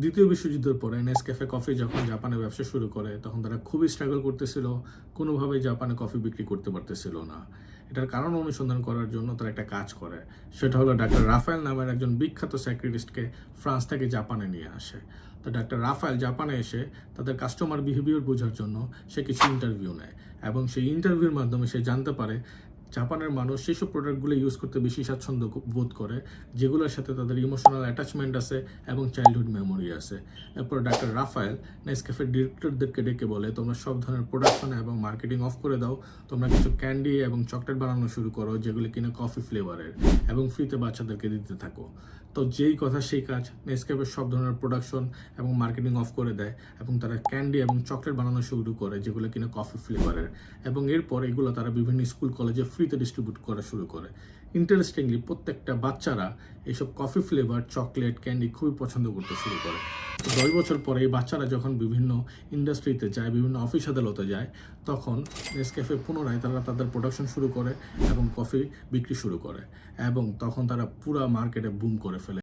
দ্বিতীয় বিশ্বযুদ্ধের পরে নেসক্যাফে কফি যখন জাপানে ব্যবসা শুরু করে তখন তারা খুবই স্ট্রাগল করতেছিল, কোনোভাবেই জাপানে কফি বিক্রি করতে পারতেছিল না। এটার কারণ অনুসন্ধান করার জন্য তারা একটা কাজ করে, সেটা হলো ডাক্তার রাফায়েল নামের একজন বিখ্যাত সাইকিয়াট্রিস্টকে ফ্রান্স থেকে জাপানে নিয়ে আসে। তো ডাক্তার রাফায়েল জাপানে এসে তাদের কাস্টমার বিহেভিয়ার বোঝার জন্য সে কিছু ইন্টারভিউ নেয়, এবং সেই ইন্টারভিউর মাধ্যমে সে জানতে পারে জাপানের মানুষ সেসব প্রোডাক্টগুলো ইউজ করতে বেশি স্বাচ্ছন্দ্য বোধ করে যেগুলোর সাথে তাদের ইমোশনাল অ্যাটাচমেন্ট আছে এবং চাইল্ডহুড মেমোরি আছে। এরপর ডাক্তার রাফায়েল নেসক্যাফের ডিরেক্টরদেরকে ডেকে বলে, তোমরা সব ধরনের প্রোডাকশন এবং মার্কেটিং অফ করে দাও, তোমরা কিছু ক্যান্ডি এবং চকলেট বানানো শুরু করো যেগুলো কিনা কফি ফ্লেভারের, এবং ফ্রিতে বাচ্চাদেরকে দিতে থাকো। তো যেই কথা সেই কাজ, নেসক্যাফের সব ধরনের প্রোডাকশন এবং মার্কেটিং অফ করে দেয় এবং তারা ক্যান্ডি এবং চকলেট বানানো শুরু করে যেগুলো কিনা কফি ফ্লেভারের, এবং এরপর এগুলো তারা বিভিন্ন স্কুল কলেজে ফ্রিতে ডিস্ট্রিবিউট করা শুরু করে। ইন্টারেস্টিংলি প্রত্যেকটা বাচ্চারা এইসব কফি ফ্লেভার চকলেট ক্যান্ডি খুবই পছন্দ করতে শুরু করে। তো 10 বছর পরে এই বাচ্চারা যখন বিভিন্ন ইন্ডাস্ট্রিতে যায়, বিভিন্ন অফিস আদালতে যায়, তখন নেসক্যাফে পুনরায় তারা তাদের প্রোডাকশন শুরু করে এবং কফি বিক্রি শুরু করে, এবং তখন তারা পুরো মার্কেটে বুম করে ফেলে।